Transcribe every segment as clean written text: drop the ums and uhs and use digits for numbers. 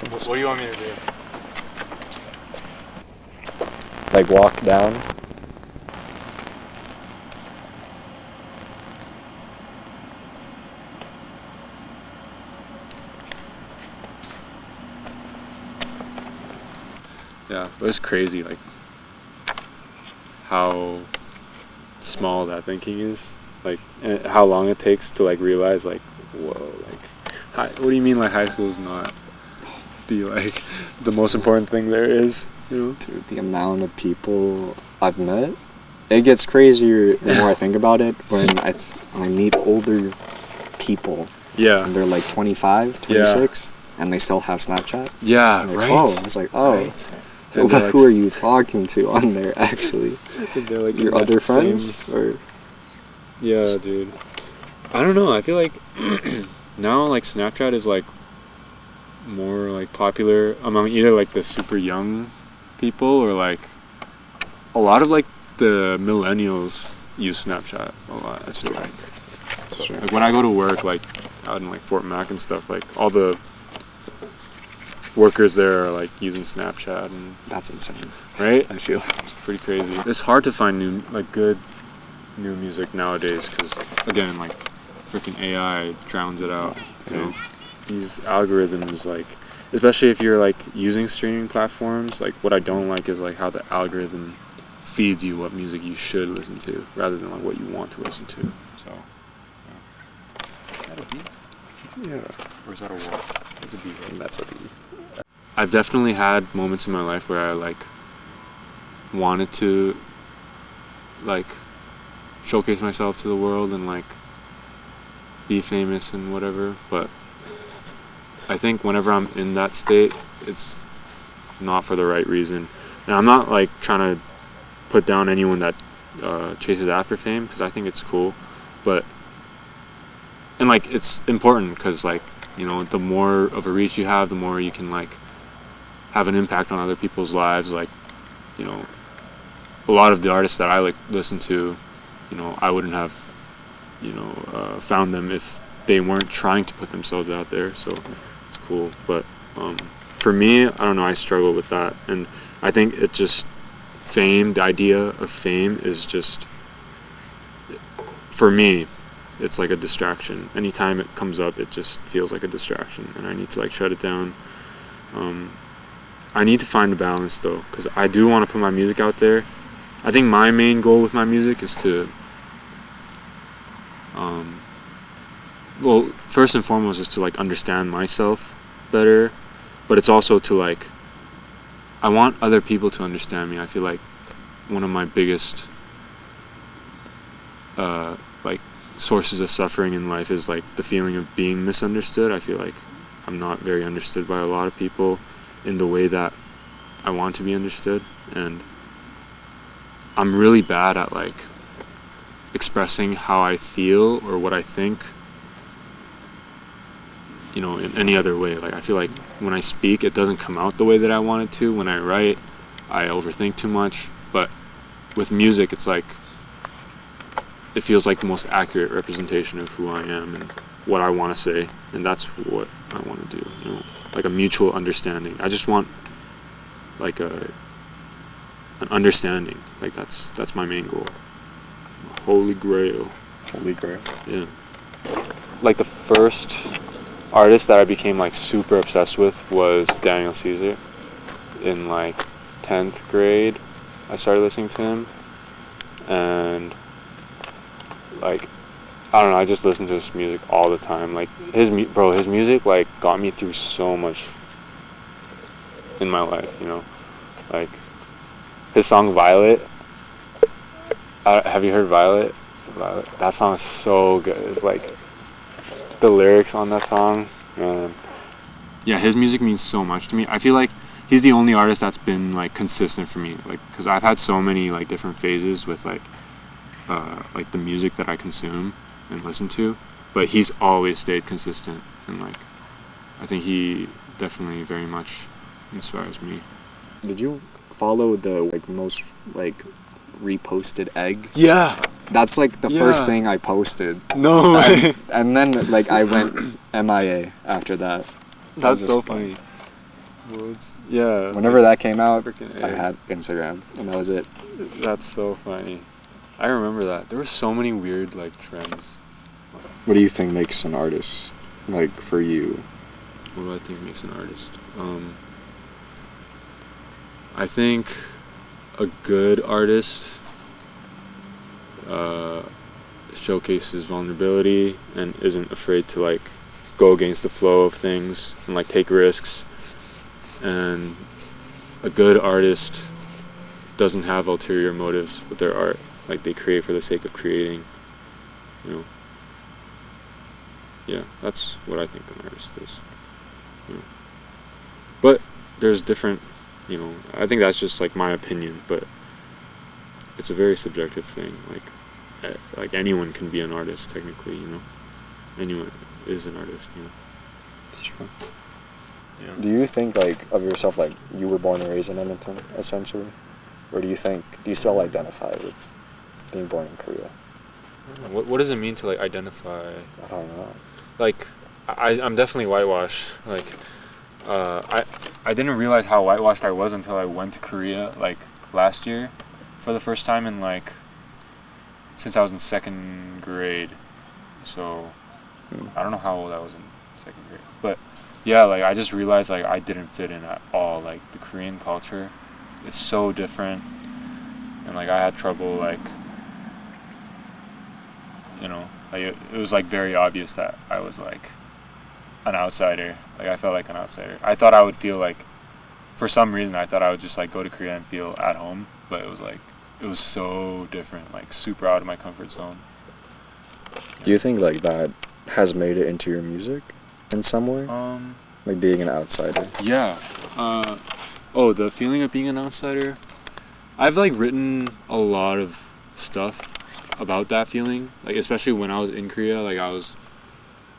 What do you want me to do? Like walk down? Yeah, but it's crazy, like, how small that thinking is. Like, and how long it takes to, like, realize, like, whoa, like, what do you mean, like, high school is not the most important thing there is, you know? Dude, the amount of people I've met, it gets crazier the more I think about it when I meet older people. Yeah. And they're like 25, 26, and they still have Snapchat. Yeah, like, right. Oh, it's like, oh. Right. Who are you talking to on there, actually? They're like your other friends? Or yeah, dude. I don't know. I feel like now, like, Snapchat is, like, more, like, popular among either, like, the super young people or, like, a lot of, like, the millennials use Snapchat a lot. That's true. Like, when I go to work, like, out in, like, Fort Mac and stuff, like, all the workers there are, like, using Snapchat, and that's insane, right? I feel it's pretty crazy. It's hard to find good new music nowadays because, again, like, freaking AI drowns it out. You know, these algorithms, like, especially if you're, like, using streaming platforms, like, what I don't like is, like, how the algorithm feeds you what music you should listen to rather than, like, what you want to listen to. So, yeah. Is that a beat? Yeah. Or is that a wall? It's a beat. That's a beat. I've definitely had moments in my life where I, like, wanted to, like, showcase myself to the world and, like, be famous and whatever, but I think whenever I'm in that state, it's not for the right reason. And I'm not, like, trying to put down anyone that chases after fame, because I think it's cool, but, and, like, it's important because, like, you know, the more of a reach you have, the more you can, like, have an impact on other people's lives. Like, you know, a lot of the artists that I, like, listen to, you know, I wouldn't have, you know, found them if they weren't trying to put themselves out there. So it's cool. But for me, I don't know, I struggle with that, and I think it just fame, the idea of fame is just, for me, it's like a distraction. Anytime it comes up, it just feels like a distraction, and I need to, like, shut it down. I need to find a balance, though, because I do want to put my music out there. I think my main goal with my music is to, well, first and foremost is to, like, understand myself better, but it's also to, like, I want other people to understand me. I feel like one of my biggest, like, sources of suffering in life is, like, the feeling of being misunderstood. I feel like I'm not very understood by a lot of people in the way that I want to be understood, and I'm really bad at, like, expressing how I feel or what I think, you know, in any other way. Like, I feel like when I speak, it doesn't come out the way that I want it to. When I write, I overthink too much. But with music, it's like, it feels like the most accurate representation of who I am and what I want to say, and that's what I want to do, you know, like a mutual understanding. I just want, like, an understanding. Like, that's my main goal. Holy grail. Holy grail. Yeah. Like, the first artist that I became, like, super obsessed with was Daniel Caesar. In, like, 10th grade, I started listening to him, and, like, I don't know, I just listened to his music all the time. Like, his music, like, got me through so much in my life, you know? Like, his song Violet, have you heard Violet? That song is so good. It's, like, the lyrics on that song, man. Yeah, his music means so much to me. I feel like he's the only artist that's been, like, consistent for me. Like, because I've had so many, like, different phases with, like, the music that I consume and listen to, but he's always stayed consistent, and, like, I think he definitely very much inspires me. Did you follow the, like, most, like, reposted egg? Yeah, that's, like, the first thing I posted. No and then, like, I went MIA after that. That's so funny. Yeah. Whenever that came out, Freaking I A. had Instagram, and that was it. That's so funny. I remember that. There were so many weird like trends. What do you think makes an artist, like, for you? What do I think makes an artist? I think a good artist showcases vulnerability and isn't afraid to like go against the flow of things and like take risks. And a good artist doesn't have ulterior motives with their art. Like they create for the sake of creating, you know. Yeah, that's what I think an artist is. You know. But there's different, you know, I think that's just like my opinion, but it's a very subjective thing. Like anyone can be an artist technically, you know. Anyone is an artist, you know. It's true. Yeah. Do you think, like, of yourself, like, you were born and raised in Edmonton, essentially? Or do you still identify with being born in Korea? What does it mean to like identify? I don't know. Like, I'm definitely whitewashed. Like, I didn't realize how whitewashed I was until I went to Korea like last year, for the first time in like since I was in second grade. So I don't know how old I was in second grade, but yeah, like I just realized like I didn't fit in at all. Like the Korean culture is so different, and like I had trouble like, you know, like it was like very obvious that I was like an outsider. Like I felt like an outsider. I thought I would feel like, for some reason I thought I would just like go to Korea and feel at home, but it was so different, like super out of my comfort zone. Do you think, like, that has made it into your music in some way? Like, being an outsider? Yeah. The feeling of being an outsider. I've like written a lot of stuff about that feeling, like especially when I was in Korea. Like I was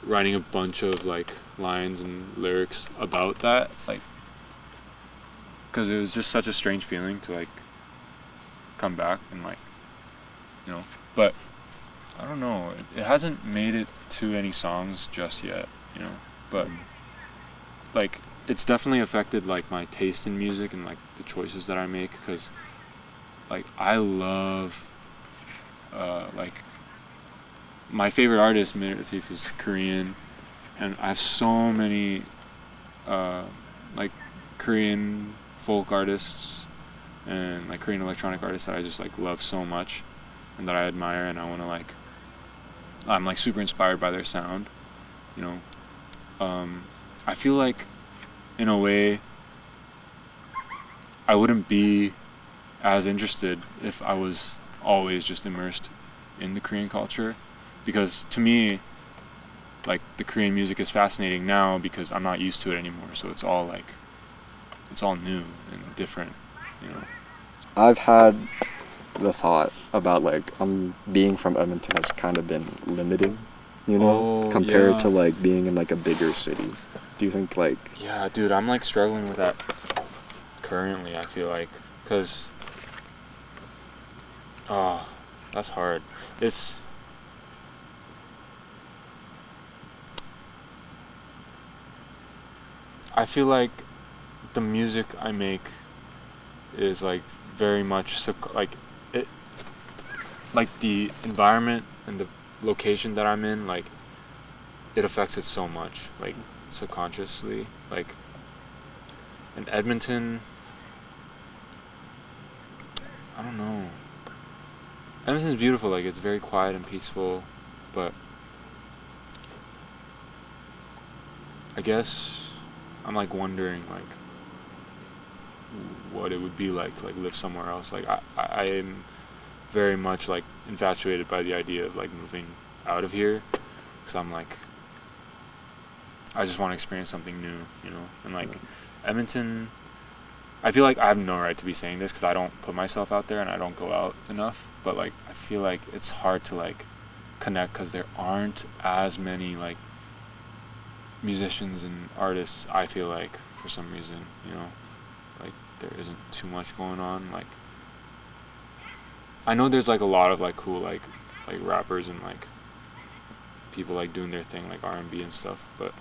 writing a bunch of like lines and lyrics about that, like because it was just such a strange feeling to like come back and like, you know. But I don't know, it hasn't made it to any songs just yet, you know. But like it's definitely affected like my taste in music and like the choices that I make, because like I love like my favorite artist, Minute Thief, is Korean, and I have so many like Korean folk artists and like Korean electronic artists that I just like love so much and that I admire, and I want to like, I'm like super inspired by their sound, you know. I feel like in a way I wouldn't be as interested if I was always just immersed in the Korean culture, because to me like the Korean music is fascinating now because I'm not used to it anymore, so it's all new and different, you know. I've had the thought about, like, being from Edmonton has kind of been limiting, you know, compared to like being in like a bigger city. Do you think, like... Yeah, dude, I'm like struggling with that currently, I feel like, because that's hard. I feel like the music I make is like very much like it, like the environment and the location that I'm in, like it affects it so much, like subconsciously. Like in Edmonton, I don't know. Edmonton's beautiful, like it's very quiet and peaceful, but I guess I'm like wondering like what it would be like to like live somewhere else. Like I am very much like infatuated by the idea of like moving out of here, because I'm like, I just want to experience something new, you know. And like Edmonton, I feel like I have no right to be saying this because I don't put myself out there and I don't go out enough, but like I feel like it's hard to like connect because there aren't as many like musicians and artists, I feel like, for some reason, you know. Like there isn't too much going on. Like I know there's like a lot of like cool like rappers and like people like doing their thing, like R&B and stuff, but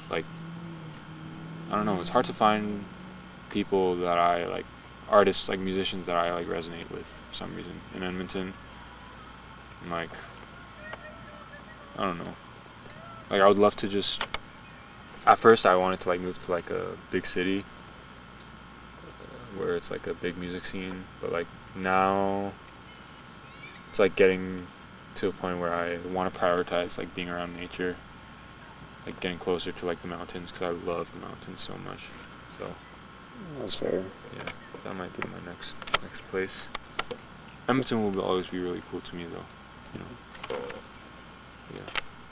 like I don't know, it's hard to find people that I like, artists, like musicians that I like resonate with for some reason in Edmonton. And like, I don't know. Like I would love to just, at first I wanted to like move to like a big city where it's like a big music scene, but like now it's like getting to a point where I want to prioritize like being around nature, like getting closer to like the mountains, because I love the mountains so much. So That's fair. yeah, that might be my next place. Edmonton will always be really cool to me though, you know. Yeah,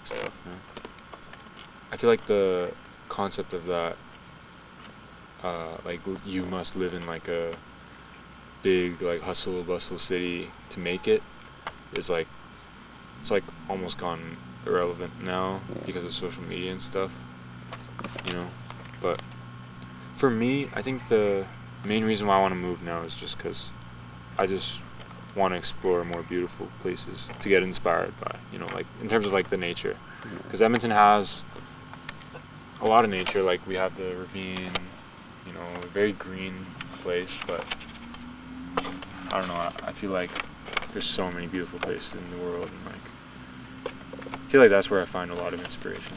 it's tough, man. I feel like the concept of that, like you must live in like a big like hustle bustle city to make it, is like, it's like almost gone irrelevant now because of social media and stuff, you know. But for me, I think the main reason why I want to move now is just because I just want to explore more beautiful places to get inspired by, you know, like in terms of like the nature, because Edmonton has a lot of nature. Like we have the ravine, you know, a very green place, but I don't know, I feel like there's so many beautiful places in the world, and like I feel like that's where I find a lot of inspiration.